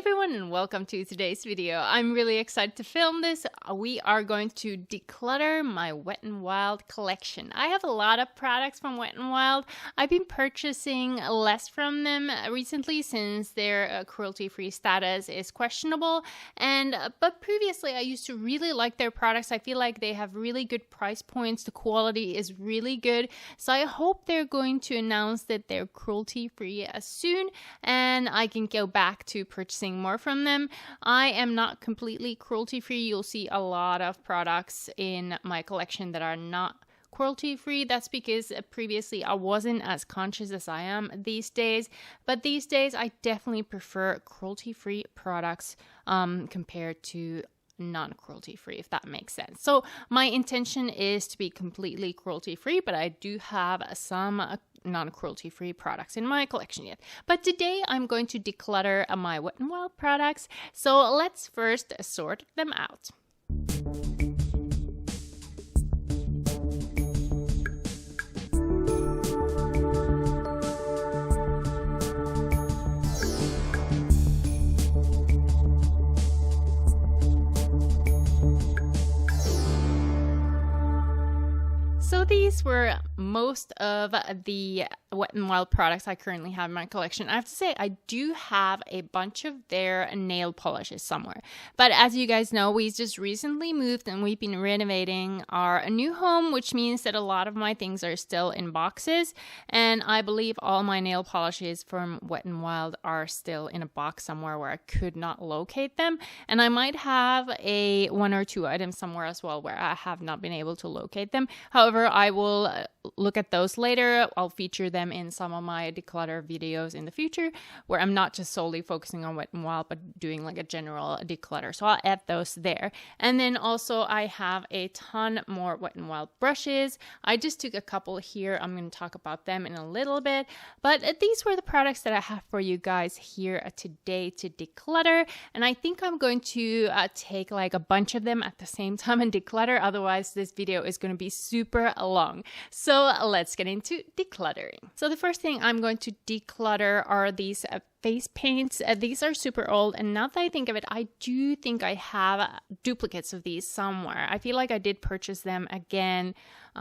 everyone, and welcome to today's video. I'm really excited to film this. We are going to declutter my Wet n Wild collection. I have a lot of products from Wet n Wild. I've been purchasing less from them recently since their cruelty-free status is questionable. But previously I used to really like their products. I feel like they have really good price points. The quality is really good. So I hope they're going to announce that they're cruelty-free soon and I can go back to purchasing more from them. I am not completely cruelty-free. You'll see a lot of products in my collection that are not cruelty-free. That's because previously I wasn't as conscious as I am these days. But these days I definitely prefer cruelty-free products compared to non-cruelty-free, if that makes sense. So my intention is to be completely cruelty-free, but I do have some non-cruelty-free products in my collection yet. But today I'm going to declutter my Wet n Wild products. So let's first sort them out. So these were most of the Wet n Wild products I currently have in my collection. I have to say, I do have a bunch of their nail polishes somewhere. But as you guys know, we just recently moved and we've been renovating our new home, which means that a lot of my things are still in boxes. And I believe all my nail polishes from Wet n Wild are still in a box somewhere where I could not locate them. And I might have one or two items somewhere as well where I have not been able to locate them. However, I will look at those later. I'll feature them in some of my declutter videos in the future where I'm not just solely focusing on Wet n Wild but doing like a general declutter. So I'll add those there. And then also I have a ton more Wet n Wild brushes. I just took a couple here. I'm going to talk about them in a little bit. But these were the products that I have for you guys here today to declutter. And I think I'm going to take like a bunch of them at the same time and declutter. Otherwise this video is going to be super long. So let's get into decluttering. So the first thing I'm going to declutter are these face paints. These are super old, and now that I think of it, I do think I have duplicates of these somewhere. I feel like I did purchase them again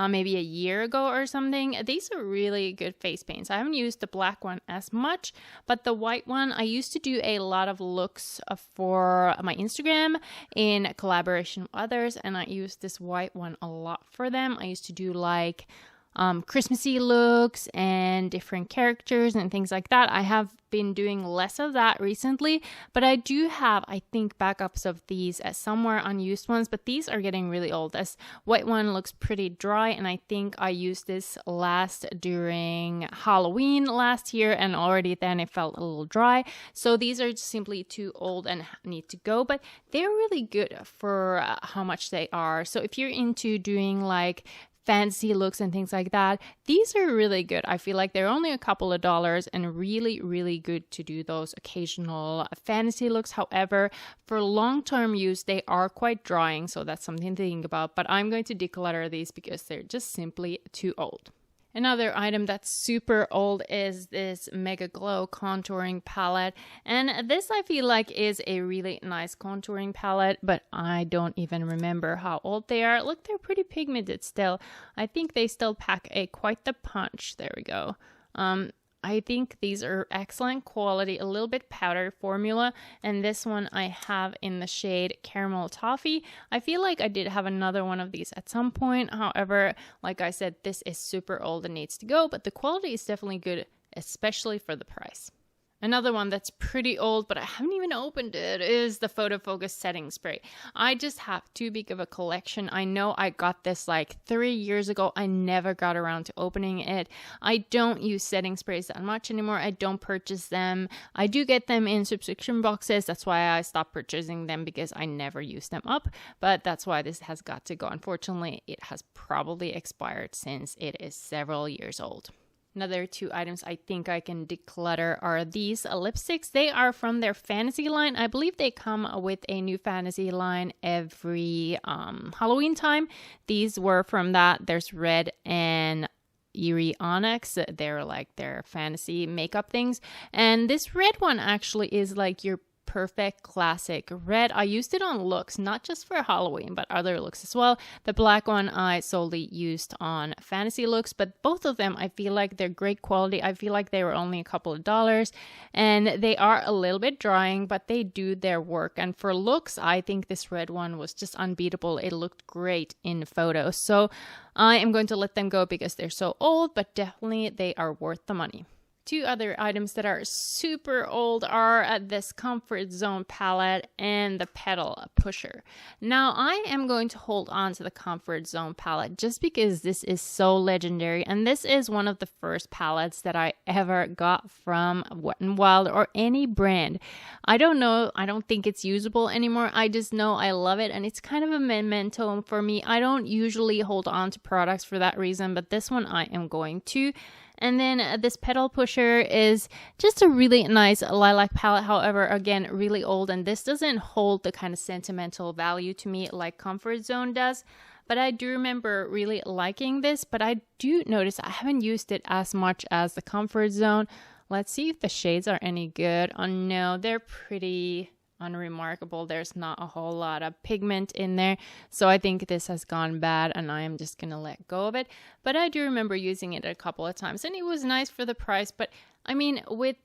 maybe a year ago or something. These are really good face paints. I haven't used the black one as much, but the white one, I used to do a lot of looks for my Instagram in collaboration with others, and I used this white one a lot for them. I used to do like Christmassy looks and different characters and things like that. I have been doing less of that recently, but I do have, I think, backups of these as somewhere unused ones, but these are getting really old. This white one looks pretty dry, and I think I used this last during Halloween last year, and already then it felt a little dry. So these are simply too old and need to go, but they're really good for how much they are. So if you're into doing like fancy looks and things like that, these are really good. I feel like they're only a couple of dollars and really, really good to do those occasional fantasy looks. However, for long-term use, they are quite drying, so that's something to think about. But I'm going to declutter these because they're just simply too old. Another item that's super old is this Mega Glow contouring palette, and this I feel like is a really nice contouring palette, but I don't even remember how old they are. Look, they're pretty pigmented still. I think they still pack quite the punch. There we go. I think these are excellent quality, a little bit powdered formula, and this one I have in the shade Caramel Toffee. I feel like I did have another one of these at some point. However, like I said, this is super old and needs to go, but the quality is definitely good, especially for the price. Another one that's pretty old, but I haven't even opened it, is the Photo Focus setting spray. I just have too big of a collection. I know I got this like 3 years ago. I never got around to opening it. I don't use setting sprays that much anymore. I don't purchase them. I do get them in subscription boxes. That's why I stopped purchasing them, because I never use them up. But that's why this has got to go. Unfortunately, it has probably expired since it is several years old. Another two items I think I can declutter are these lipsticks. They are from their fantasy line. I believe they come with a new fantasy line every Halloween time. These were from that. There's red and Eerie Onyx. They're like their fantasy makeup things. And this red one actually is like your perfect classic red. I used it on looks, not just for Halloween, but other looks as well. The black one I solely used on fantasy looks, but both of them I feel like they're great quality. I feel like they were only a couple of dollars, and they are a little bit drying, but they do their work. And for looks, I think this red one was just unbeatable. It looked great in photos. So I am going to let them go because they're so old, but definitely they are worth the money. Two other items that are super old are this Comfort Zone palette and the Petal pusher. Now, I am going to hold on to the Comfort Zone palette just because this is so legendary, and this is one of the first palettes that I ever got from Wet n Wild or any brand. I don't know, I don't think it's usable anymore. I just know I love it, and it's kind of a memento for me. I don't usually hold on to products for that reason, but this one I am going to. And then this Petal pusher is just a really nice lilac palette. However, again, really old. And this doesn't hold the kind of sentimental value to me like Comfort Zone does. But I do remember really liking this. But I do notice I haven't used it as much as the Comfort Zone. Let's see if the shades are any good. Oh no, they're pretty unremarkable. There's not a whole lot of pigment in there, so I think this has gone bad and I am just gonna let go of it. But I do remember using it a couple of times and it was nice for the price. But I mean, with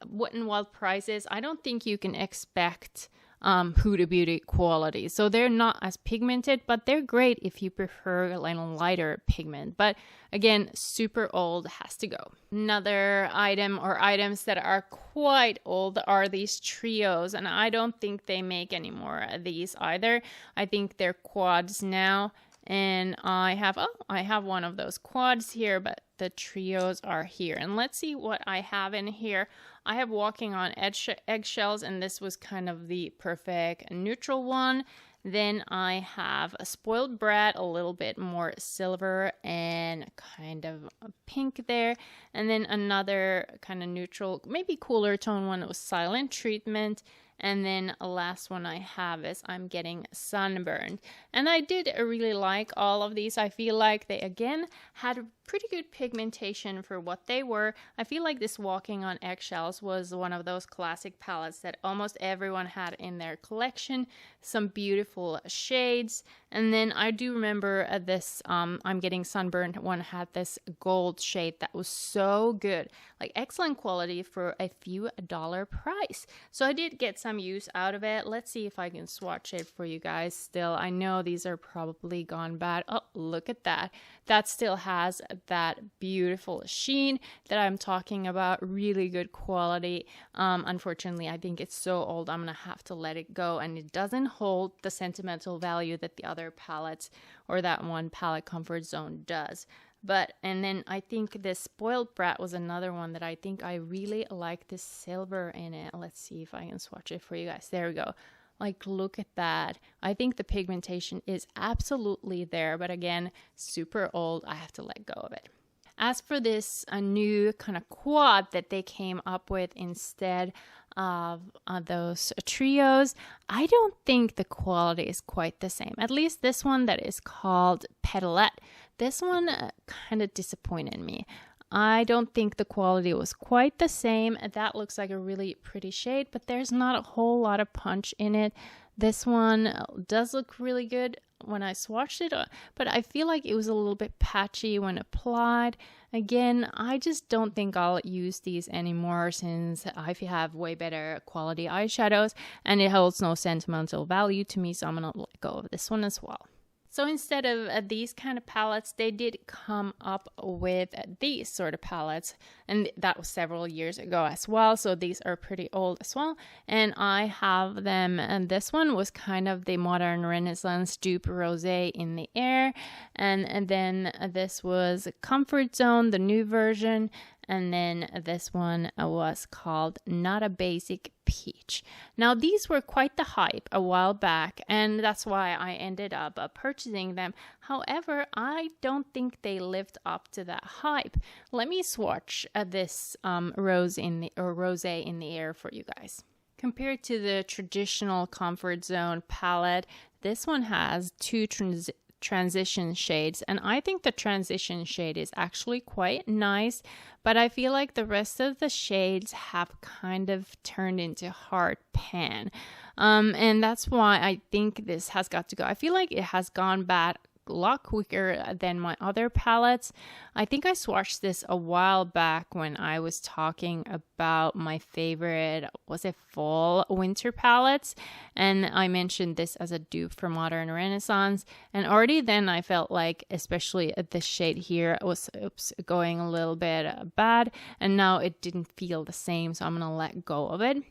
Wet n Wild prices, I don't think you can expect Huda Beauty quality. So they're not as pigmented, but they're great if you prefer like lighter pigment. But again, super old, has to go. Another item or items that are quite old are these trios, and I don't think they make any more of these either. I think they're quads now, and I have one of those quads here, but the trios are here. And let's see what I have in here. I have Walking on Eggshells, and this was kind of the perfect neutral one. Then I have a Spoiled Brat, a little bit more silver and kind of pink there. And then another kind of neutral, maybe cooler tone one that was Silent Treatment. And then the last one I have is I'm Getting Sunburned. And I did really like all of these. I feel like they, again, had pretty good pigmentation for what they were. I feel like this Walking on Eggshells was one of those classic palettes that almost everyone had in their collection. Some beautiful shades. And then I do remember this I'm Getting Sunburned one had this gold shade that was so good. Like excellent quality for a few dollar price. So I did get some use out of it. Let's see if I can swatch it for you guys still. I know these are probably gone bad. Oh, look at that. That still has that beautiful sheen that I'm talking about. Really good quality. Unfortunately, I think it's so old, I'm gonna have to let it go, and it doesn't hold the sentimental value that the other palettes or that one palette Comfort Zone does. But, and then I think this Spoiled Brat was another one that I think I really like the silver in it. Let's see if I can swatch it for you guys. There we go. Like, look at that. I think the pigmentation is absolutely there, but again, super old. I have to let go of it. As for this new kind of quad that they came up with instead of those trios, I don't think the quality is quite the same. At least this one that is called Petalette. This one kind of disappointed me. I don't think the quality was quite the same. That looks like a really pretty shade, but there's not a whole lot of punch in it. This one does look really good when I swatched it, but I feel like it was a little bit patchy when applied. Again, I just don't think I'll use these anymore since I have way better quality eyeshadows and it holds no sentimental value to me, so I'm gonna let go of this one as well. So instead of these kind of palettes, they did come up with these sort of palettes, and that was several years ago as well, so these are pretty old as well, and I have them, and this one was kind of the Modern Renaissance dupe rosé in the air, and then this was Comfort Zone, the new version, and then this one was called Not a Basic Peach. Now these were quite the hype a while back, and that's why I ended up purchasing them. However, I don't think they lived up to that hype. Let me swatch this rosé in the air for you guys. Compared to the traditional Comfort Zone palette, this one has two transition shades, and I think the transition shade is actually quite nice, but I feel like the rest of the shades have kind of turned into hard pan, and that's why I think this has got to go. I feel like it has gone bad a lot quicker than my other palettes. I think I swatched this a while back when I was talking about my favorite, was it fall winter palettes, and I mentioned this as a dupe for Modern Renaissance, and already then I felt like, especially this shade here, was going a little bit bad, and now it didn't feel the same, so I'm gonna let go of it.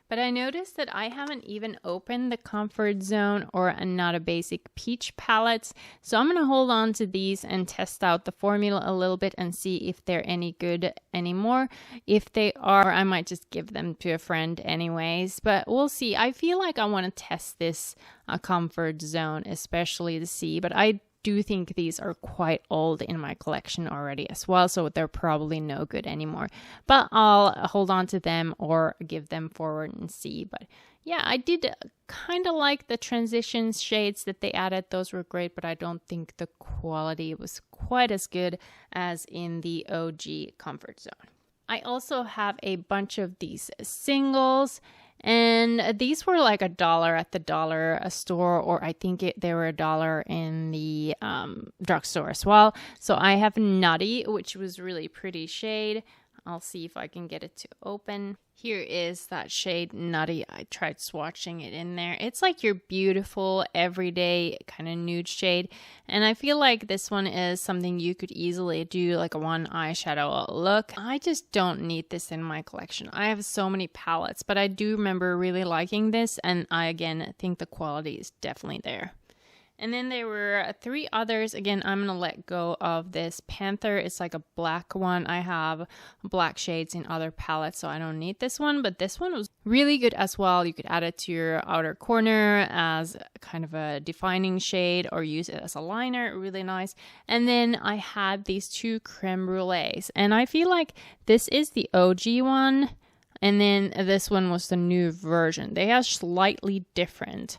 But I noticed that I haven't even opened the Comfort Zone or Not a Basic Peach palettes. So I'm going to hold on to these and test out the formula a little bit and see if they're any good anymore. If they are, I might just give them to a friend anyways. But we'll see. I feel like I want to test this Comfort Zone, especially to see. But I do think these are quite old in my collection already as well, so they're probably no good anymore, but I'll hold on to them or give them forward and see. But yeah, I did kind of like the transition shades that they added. Those were great, but I don't think the quality was quite as good as in the OG Comfort Zone. I also have a bunch of these singles, and these were like $1 at the dollar store, or I think they were $1 in the drugstore as well. So I have Nutty, which was really pretty shade. I'll see if I can get it to open. Here is that shade Nutty. I tried swatching it in there. It's like your beautiful everyday kind of nude shade, and I feel like this one is something you could easily do like a one eyeshadow look. I just don't need this in my collection. I have so many palettes, but I do remember really liking this, and I again think the quality is definitely there. And then there were 3 others. Again, I'm going to let go of this Panther. It's like a black one. I have black shades in other palettes, so I don't need this one. But this one was really good as well. You could add it to your outer corner as kind of a defining shade or use it as a liner. Really nice. And then I had these 2 Creme Brulees. And I feel like this is the OG one. And then this one was the new version. They are slightly different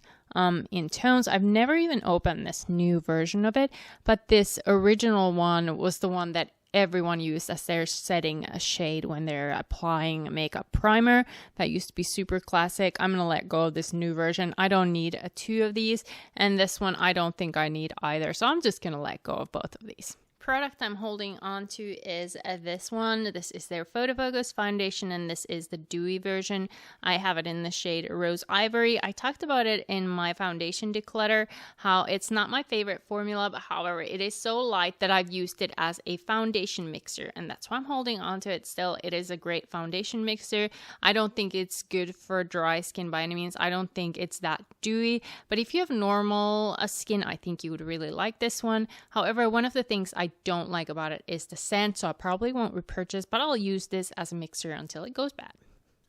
in tones. I've never even opened this new version of it, but this original one was the one that everyone used as their setting a shade when they're applying makeup primer. That used to be super classic. I'm gonna let go of this new version. I don't need 2 of these, and this one I don't think I need either, so I'm just gonna let go of both of these. Product I'm holding on to is this one. This is their Photo Focus foundation, and this is the dewy version. I have it in the shade Rose Ivory. I talked about it in my foundation declutter, how it's not my favorite formula, but however, it is so light that I've used it as a foundation mixer, and that's why I'm holding on to it still. It is a great foundation mixer. I don't think it's good for dry skin by any means. I don't think it's that dewy, but if you have normal skin, I think you would really like this one. However, one of the things I don't like about it is the scent, so I probably won't repurchase, but I'll use this as a mixer until it goes bad.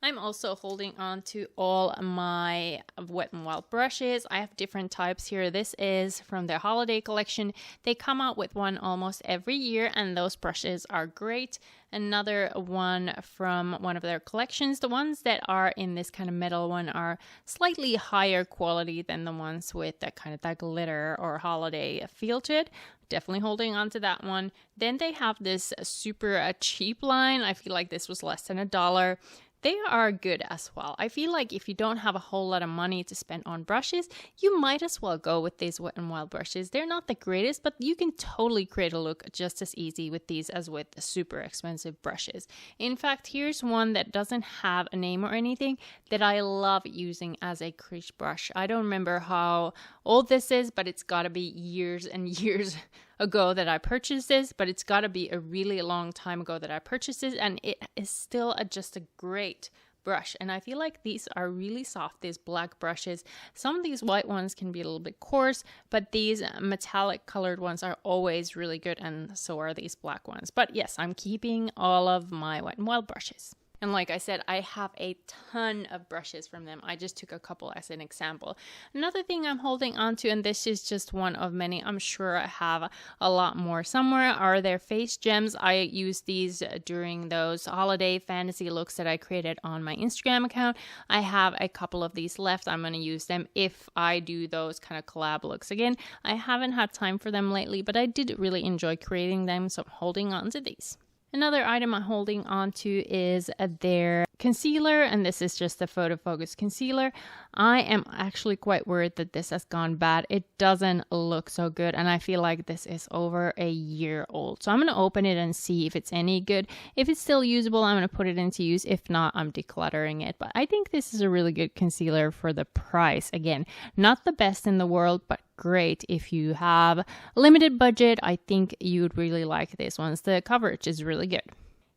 I'm also holding on to all my Wet n Wild brushes. I have different types here. This is from their holiday collection. They come out with one almost every year, and those brushes are great. Another one from one of their collections. The ones that are in this kind of metal one are slightly higher quality than the ones with that kind of that glitter or holiday feel to it. Definitely holding on to that one. Then they have this super cheap line. I feel like this was less than $1. They are good as well. I feel like if you don't have a whole lot of money to spend on brushes, you might as well go with these Wet n Wild brushes. They're not the greatest, but you can totally create a look just as easy with these as with the super expensive brushes. In fact, here's one that doesn't have a name or anything that I love using as a crease brush. I don't remember how old this is, but it's got to be years and years ago that I purchased this, but it's got to be a really long time ago that I purchased this, and it is still just a great brush. And I feel like these are really soft, these black brushes. Some of these white ones can be a little bit coarse, but these metallic colored ones are always really good, and so are these black ones. But yes, I'm keeping all of my Wet n Wild brushes. And like I said, I have a ton of brushes from them. I just took a couple as an example. Another thing I'm holding on to, and this is just one of many, I'm sure I have a lot more somewhere, are their face gems. I used these during those holiday fantasy looks that I created on my Instagram account. I have a couple of these left. I'm going to use them if I do those kind of collab looks again. I haven't had time for them lately, but I did really enjoy creating them, so I'm holding on to these. Another item I'm holding on to is their concealer, and this is just the Photo Focus concealer. I am actually quite worried that this has gone bad. It doesn't look so good, and I feel like this is over a year old. So I'm going to open it and see if it's any good. If it's still usable, I'm going to put it into use. If not, I'm decluttering it. But I think this is a really good concealer for the price. Again, not the best in the world, but great if you have a limited budget. I think you'd really like this one. The coverage is really good.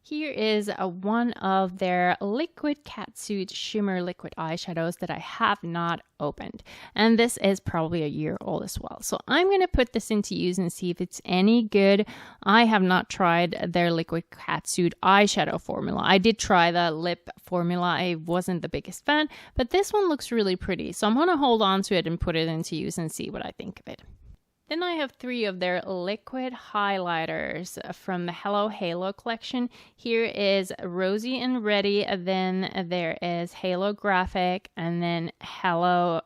Here is one of their liquid Catsuit shimmer liquid eyeshadows that I have not opened, and this is probably a year old as well. So I'm going to put this into use and see if it's any good. I have not tried their liquid Catsuit eyeshadow formula. I did try the lip formula. I wasn't the biggest fan, but this one looks really pretty, so I'm going to hold on to it and put it into use and see what I think of it. Then I have 3 of their liquid highlighters from the Hello Halo collection. Here is Rosy and Ready, then there is Halo Graphic, and then Halo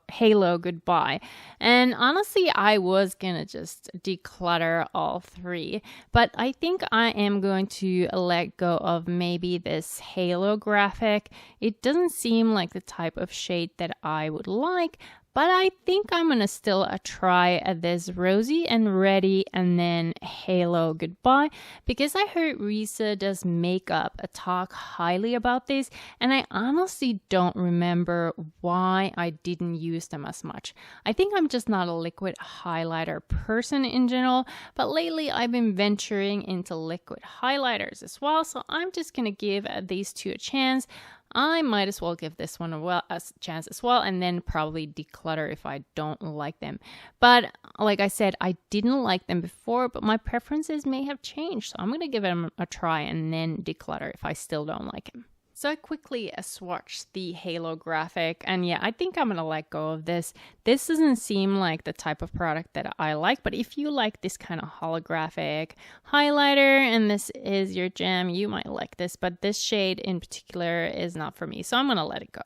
Goodbye. And honestly, I was gonna just declutter all 3, but I think I am going to let go of maybe this Halo Graphic. It doesn't seem like the type of shade that I would like, but I think I'm going to still try this Rosy and Ready and then Halo Goodbye, because I heard Risa does makeup talk highly about this, and I honestly don't remember why I didn't use them as much. I think I'm just not a liquid highlighter person in general, but lately I've been venturing into liquid highlighters as well, so I'm just going to give these 2 a chance. I might as well give this one a chance as well, and then probably declutter if I don't like them. But like I said, I didn't like them before, but my preferences may have changed. So I'm going to give them a try and then declutter if I still don't like them. So I quickly swatched the Halo Graphic, and yeah, I think I'm going to let go of this. This doesn't seem like the type of product that I like, but if you like this kind of holographic highlighter and this is your jam, you might like this, but this shade in particular is not for me, so I'm going to let it go.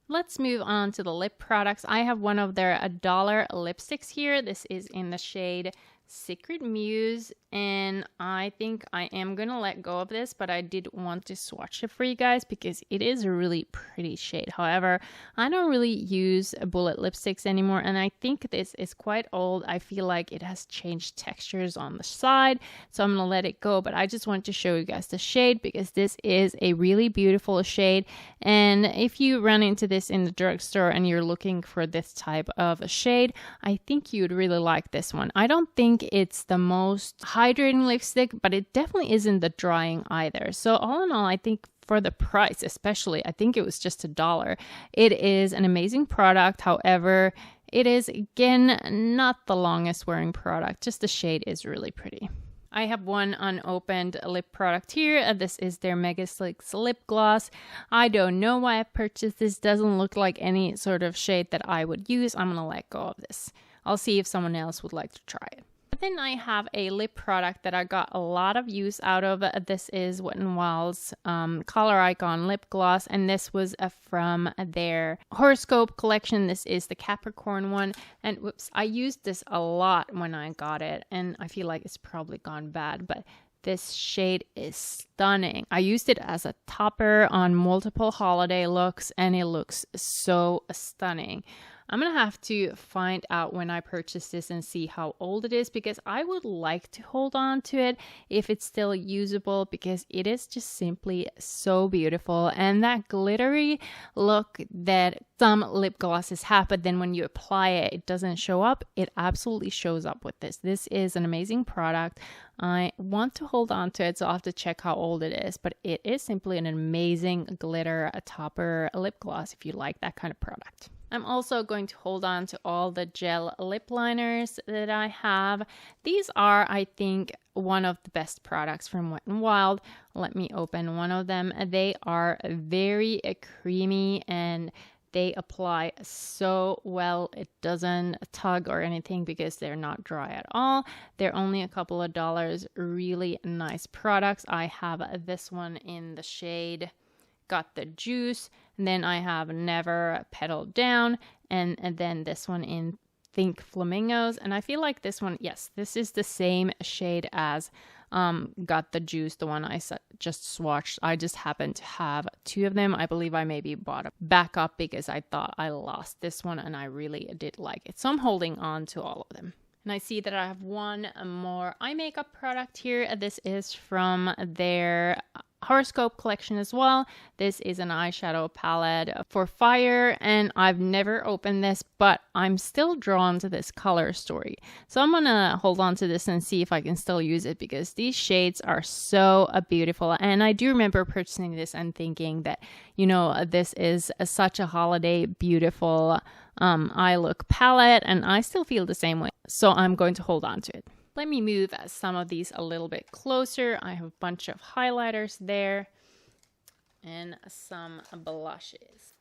Let's move on to the lip products. I have one of their $1 lipsticks here. This is in the shade Secret Muse, and I think I am gonna let go of this, but I did want to swatch it for you guys because it is a really pretty shade. However, I don't really use bullet lipsticks anymore, and I think this is quite old. I feel like it has changed textures on the side, so I'm gonna let it go, but I just want to show you guys the shade because this is a really beautiful shade, and if you run into this in the drugstore and you're looking for this type of a shade, I think you'd really like this one. I don't think it's the most hydrating lipstick, but it definitely isn't the drying either. So all in all, I think for the price especially, I think it was just $1. It is an amazing product. However, it is again not the longest wearing product. Just the shade is really pretty. I have one unopened lip product here. This is their Mega Slicks lip gloss. I don't know why I purchased this. Doesn't look like any sort of shade that I would use. I'm gonna let go of this. I'll see if someone else would like to try it. Then I have a lip product that I got a lot of use out of. This is Wet n Wild's Color Icon lip gloss, and this was from their horoscope collection. This is the Capricorn one, and whoops, I used this a lot when I got it, and I feel like it's probably gone bad, but this shade is stunning. I used it as a topper on multiple holiday looks, and it looks so stunning. I'm going to have to find out when I purchased this and see how old it is, because I would like to hold on to it if it's still usable, because it is just simply so beautiful. And that glittery look that some lip glosses have, but then when you apply it, it doesn't show up. It absolutely shows up with this. This is an amazing product. I want to hold on to it, so I'll have to check how old it is, but it is simply an amazing glitter topper lip gloss if you like that kind of product. I'm also going to hold on to all the gel lip liners that I have. These are, I think, one of the best products from Wet n Wild. Let me open one of them. They are very creamy and they apply so well. It doesn't tug or anything because they're not dry at all. They're only a couple of dollars. Really nice products. I have this one in the shade Got the Juice. And then I have Never Petal Down. And then this one in Think Flamingos. And I feel like this one, yes, this is the same shade as Got the Juice, the one I just swatched. I just happen to have two of them. I believe I maybe bought a backup because I thought I lost this one and I really did like it. So I'm holding on to all of them. And I see that I have one more eye makeup product here. This is from their horoscope collection as well. This is an eyeshadow palette for fire, and I've never opened this, but I'm still drawn to this color story. So I'm gonna hold on to this and see if I can still use it because these shades are so beautiful. And I do remember purchasing this and thinking that, you know, this is such a holiday beautiful eye look palette, and I still feel the same way. So I'm going to hold on to it. Let me move some of these a little bit closer. I have a bunch of highlighters there and some blushes.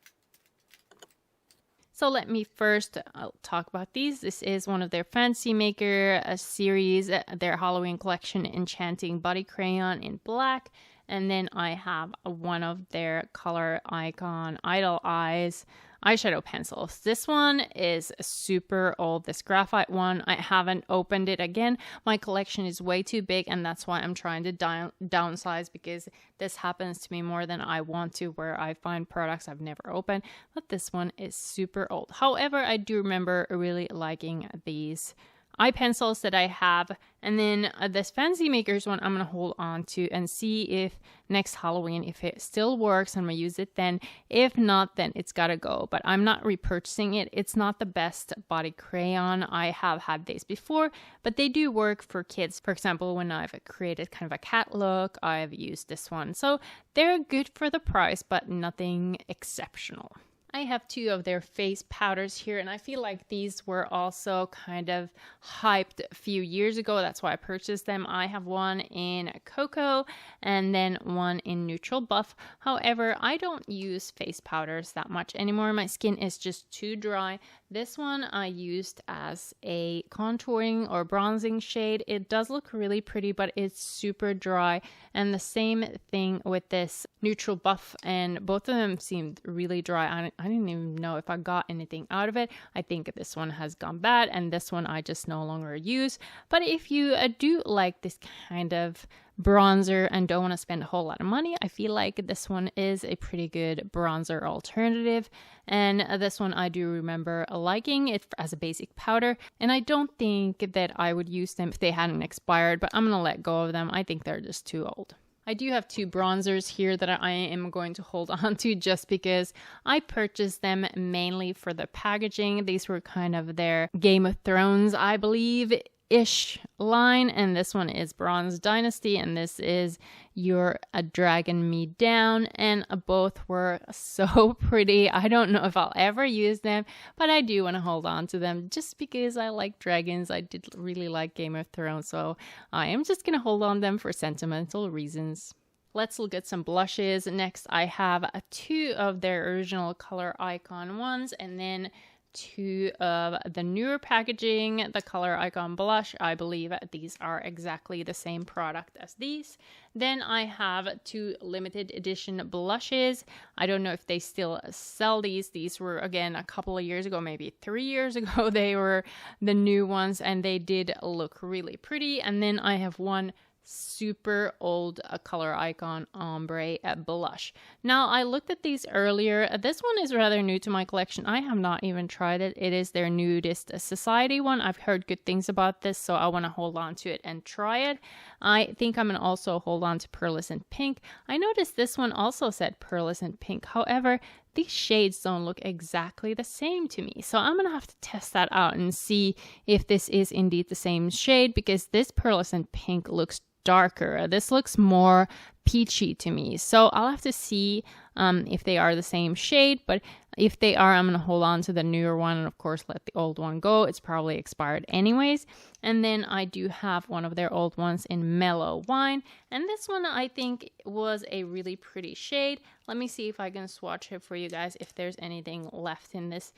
So let me first talk about these. This is one of their Fancy Maker series, their Halloween collection, Enchanting Body Crayon in black. And then I have one of their Color Icon Idle Eyes eyeshadow pencils. This one is super old, this graphite one. I haven't opened it again. My collection is way too big, and that's why I'm trying to downsize, because this happens to me more than I want to, where I find products I've never opened. But this one is super old. However, I do remember really liking these eye pencils that I have. And then this Fancy Makers one I'm going to hold on to and see if next Halloween, if it still works, I'm going to use it then. If not, then it's got to go. But I'm not repurchasing it. It's not the best body crayon. I have had these before, but they do work for kids. For example, when I've created kind of a cat look, I've used this one. So they're good for the price, but nothing exceptional. I have two of their face powders here, and I feel like these were also kind of hyped a few years ago. That's why I purchased them. I have one in Cocoa and then one in Neutral Buff. However, I don't use face powders that much anymore. My skin is just too dry. This one I used as a contouring or bronzing shade. It does look really pretty, but it's super dry. And the same thing with this Neutral Buff, and both of them seemed really dry. I didn't even know if I got anything out of it. I think this one has gone bad, and this one I just no longer use. But if you do like this kind of bronzer and don't want to spend a whole lot of money, I feel like this one is a pretty good bronzer alternative. And this one I do remember liking it as a basic powder, and I don't think that I would use them if they hadn't expired, but I'm gonna let go of them. I think they're just too old. I do have two bronzers here that I am going to hold on to just because I purchased them mainly for the packaging. These were kind of their Game of Thrones, I believe, ish line, and this one is Bronze Dynasty, and this is You're a Dragging Me Down, and both were so pretty. I don't know if I'll ever use them, but I do want to hold on to them just because I like dragons. I did really like Game of Thrones, so I am just gonna hold on them for sentimental reasons. Let's look at some blushes. Next, I have two of their original Color Icon ones, and then two of the newer packaging, the Color Icon Blush. I believe these are exactly the same product as these. Then I have two limited edition blushes. I don't know if they still sell these. These were, again, a couple of years ago, maybe 3 years ago. They were the new ones, and they did look really pretty. And then I have one super old Color Icon Ombre Blush. Now, I looked at these earlier. This one is rather new to my collection. I have not even tried it. It is their Nudist Society one. I've heard good things about this, so I want to hold on to it and try it. I think I'm going to also hold on to Pearlescent Pink. I noticed this one also said Pearlescent Pink. However, these shades don't look exactly the same to me. So I'm going to have to test that out and see if this is indeed the same shade, because this Pearlescent Pink looks darker. This looks more peachy to me. So I'll have to see if they are the same shade, but if they are, I'm going to hold on to the newer one and of course let the old one go. It's probably expired anyways. And then I do have one of their old ones in Mellow Wine, and this one I think was a really pretty shade. Let me see if I can swatch it for you guys if there's anything left in this.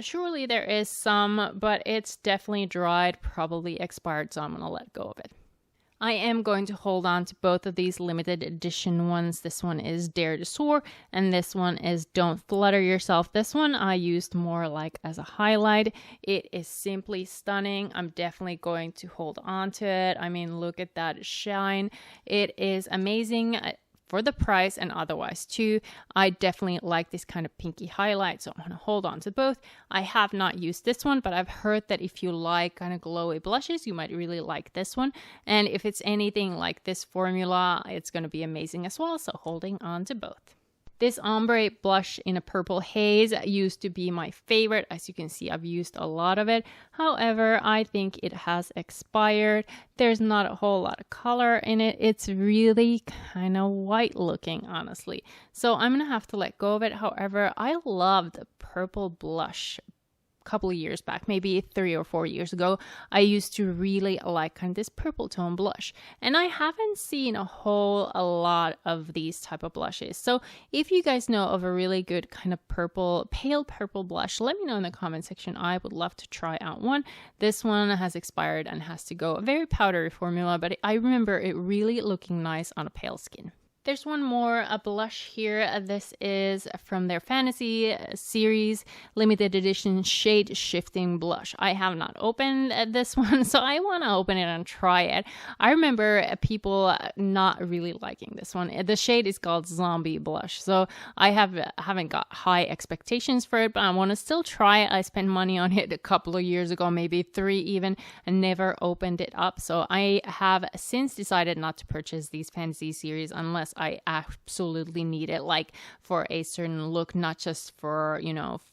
Surely there is some, but it's definitely dried, probably expired, so I'm going to let go of it. I am going to hold on to both of these limited edition ones. This one is Dare to Soar, and this one is Don't Flutter Yourself. This one I used more like as a highlight. It is simply stunning. I'm definitely going to hold on to it. I mean, look at that shine. It is amazing. For the price and otherwise too. I definitely like this kind of pinky highlight, so I'm going to hold on to both. I have not used this one, but I've heard that if you like kind of glowy blushes, you might really like this one. And if it's anything like this formula, it's going to be amazing as well, so holding on to both. This ombre blush in a purple haze used to be my favorite. As you can see, I've used a lot of it. However, I think it has expired. There's not a whole lot of color in it. It's really kind of white looking, honestly. So I'm going to have to let go of it. However, I love the purple blush. Couple of years back, maybe 3 or 4 years ago, I used to really like kind of this purple tone blush, and I haven't seen a lot of these type of blushes. So if you guys know of a really good kind of purple, pale purple blush, let me know in the comment section. I would love to try out one. This one has expired and has to go. A very powdery formula, but I remember it really looking nice on a pale skin. There's one more blush here. This is from their Fantasy series limited edition shade shifting blush. I have not opened this one, so I want to open it and try it. I remember people not really liking this one. The shade is called Zombie Blush, so I haven't got high expectations for it, but I want to still try it. I spent money on it a couple of years ago, maybe 3 even, and never opened it up. So I have since decided not to purchase these Fantasy series unless I absolutely need it, like for a certain look, not just for,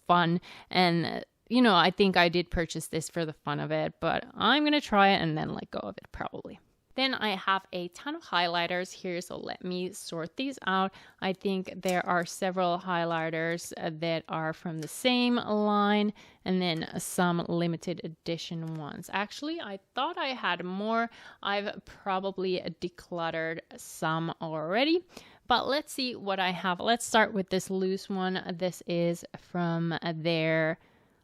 fun. And, I think I did purchase this for the fun of it, but I'm going to try it and then let go of it probably. Then I have a ton of highlighters here, so let me sort these out. I think there are several highlighters that are from the same line, and then some limited edition ones. Actually, I thought I had more. I've probably decluttered some already, but let's see what I have. Let's start with this loose one. This is from their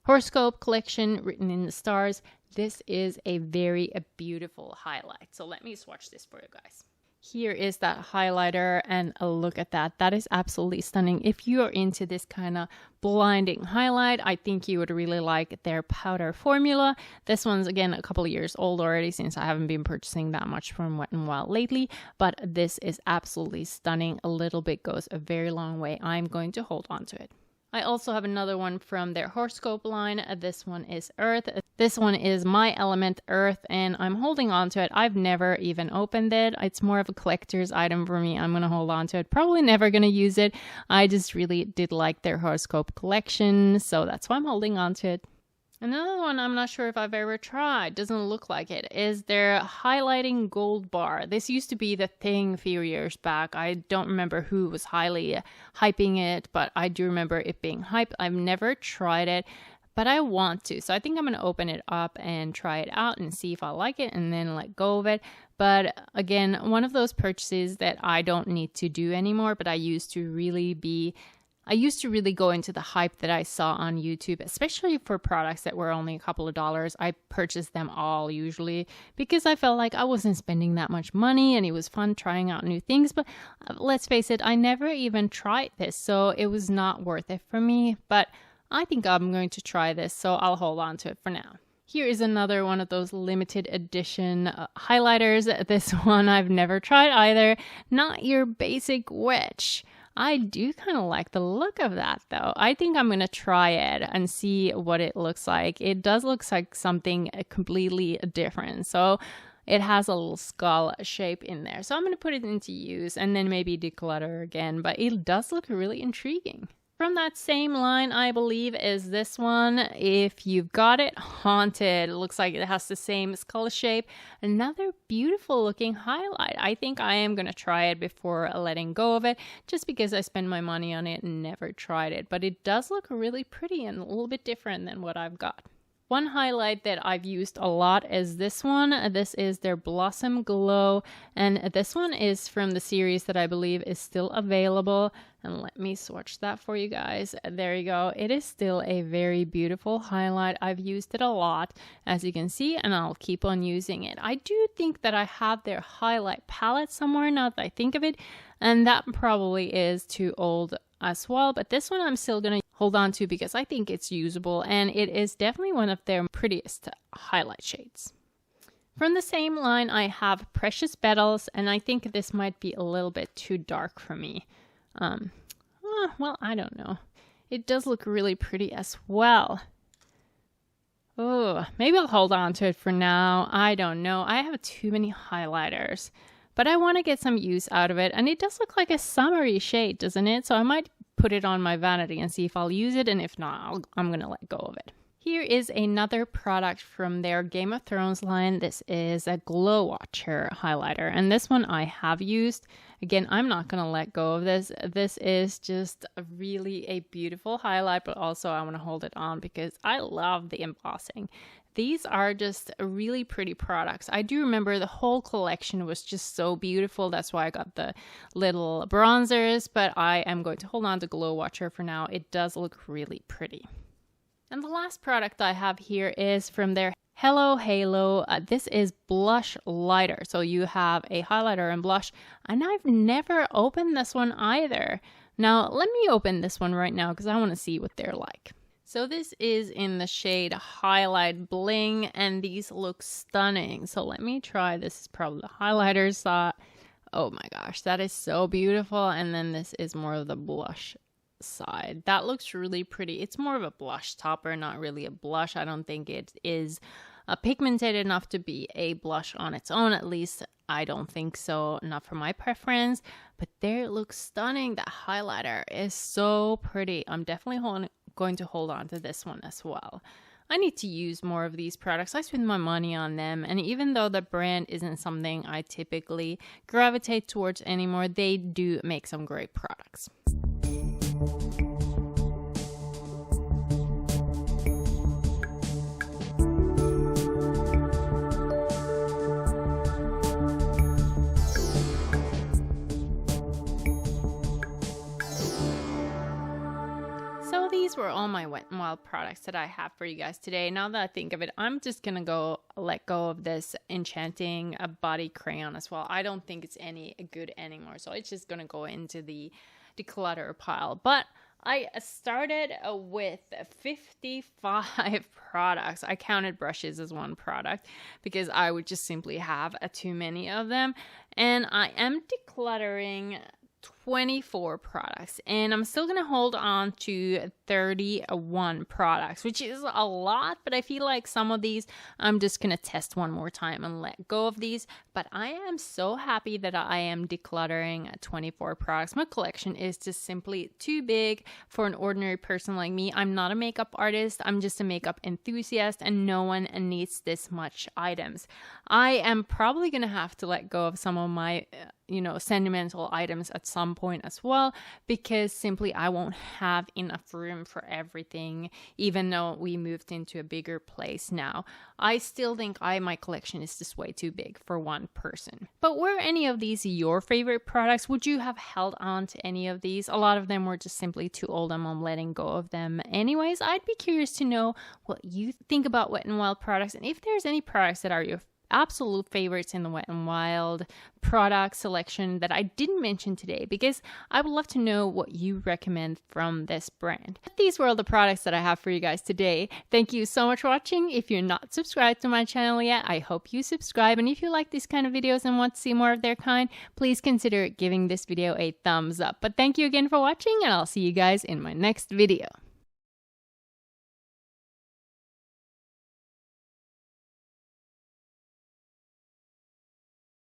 horoscope collection, Written in the Stars. This is a very beautiful highlight. So let me swatch this for you guys. Here is that highlighter, and look at that. That is absolutely stunning. If you're into this kind of blinding highlight, I think you would really like their powder formula. This one's, again, a couple of years old already since I haven't been purchasing that much from Wet n Wild lately, but this is absolutely stunning. A little bit goes a very long way. I'm going to hold on to it. I also have another one from their horoscope line. This one is Earth. This one is My Element Earth, and I'm holding on to it. I've never even opened it. It's more of a collector's item for me. I'm going to hold on to it. Probably never going to use it. I just really did like their horoscope collection, so that's why I'm holding on to it. Another one I'm not sure if I've ever tried, doesn't look like it, is their highlighting gold bar. This used to be the thing a few years back. I don't remember who was highly hyping it, but I do remember it being hyped. I've never tried it, but I want to. So I think I'm going to open it up and try it out and see if I like it and then let go of it. But again, one of those purchases that I don't need to do anymore, but I used to really go into the hype that I saw on YouTube, especially for products that were only a couple of dollars. I purchased them all usually because I felt like I wasn't spending that much money and it was fun trying out new things. But let's face it, I never even tried this, so it was not worth it for me. But I think I'm going to try this, so I'll hold on to it for now. Here is another one of those limited edition highlighters. This one I've never tried either. Not your basic witch. I do kind of like the look of that though. I think I'm going to try it and see what it looks like. It does look like something completely different. So it has a little skull shape in there. So I'm going to put it into use and then maybe declutter again. But it does look really intriguing. From that same line, I believe, is this one. If you've got it, Haunted. It looks like it has the same skull shape. Another beautiful looking highlight. I think I am going to try it before letting go of it, just because I spent my money on it and never tried it. But it does look really pretty and a little bit different than what I've got. One highlight that I've used a lot is this one. This is their Blossom Glow, and this one is from the series that I believe is still available. And let me swatch that for you guys. There you go. It is still a very beautiful highlight. I've used it a lot, as you can see, and I'll keep on using it. I do think that I have their highlight palette somewhere now that I think of it, and that probably is too old as well, but this one I'm still gonna hold on to because I think it's usable, and it is definitely one of their prettiest highlight shades. From the same line, I have Precious Petals, and I think this might be a little bit too dark for me. Well, I don't know. It does look really pretty as well. Oh, maybe I'll hold on to it for now. I don't know. I have too many highlighters, but I want to get some use out of it, and it does look like a summery shade, doesn't it? So I might put it on my vanity and see if I'll use it, and if not, I'm gonna let go of it. Here is another product from their Game of Thrones line. This is a Glow Watcher highlighter, and this one I have used. Again, I'm not gonna let go of this. This is just really a beautiful highlight, but also I want to hold it on because I love the embossing. These are just really pretty products. I do remember the whole collection was just so beautiful. That's why I got the little bronzers, but I am going to hold on to Glow Watcher for now. It does look really pretty. And the last product I have here is from their Hello Halo. This is Blush Lighter. So you have a highlighter and blush, and I've never opened this one either. Now, let me open this one right now because I want to see what they're like. So this is in the shade Highlight Bling, and these look stunning. So let me try. This is probably the highlighter side. Oh my gosh, that is so beautiful. And then this is more of the blush side. That looks really pretty. It's more of a blush topper, not really a blush. I don't think it is pigmented enough to be a blush on its own. At least I don't think so, not for my preference. But there it looks stunning. That highlighter is so pretty. I'm definitely going to hold on to this one as well. I need to use more of these products. I spend my money on them, and even though the brand isn't something I typically gravitate towards anymore, they do make some great products. These were all my Wet n Wild products that I have for you guys today. Now that I think of it, I'm just gonna let go of this Enchanting body crayon as well. I don't think it's any good anymore, so it's just gonna go into the declutter pile. But I started with 55 products. I counted brushes as one product because I would just simply have too many of them, and I am decluttering 24 products, and I'm still gonna hold on to 31 products, which is a lot, but I feel like some of these I'm just gonna test one more time and let go of these. But I am so happy that I am decluttering 24 products. My collection is just simply too big for an ordinary person like me. I'm not a makeup artist, I'm just a makeup enthusiast, and no one needs this much items. I am probably gonna have to let go of some of my sentimental items at some point as well, because simply I won't have enough room for everything, even though we moved into a bigger place now. I still think my collection is just way too big for one person. But were any of these your favorite products? Would you have held on to any of these? A lot of them were just simply too old and I'm letting go of them anyways. I'd be curious to know what you think about Wet n Wild products, and if there's any products that are your absolute favorites in the Wet n Wild product selection that I didn't mention today, because I would love to know what you recommend from this brand. These were all the products that I have for you guys today. Thank you so much for watching. If you're not subscribed to my channel yet, I hope you subscribe, and if you like these kind of videos and want to see more of their kind, please consider giving this video a thumbs up. But thank you again for watching, and I'll see you guys in my next video.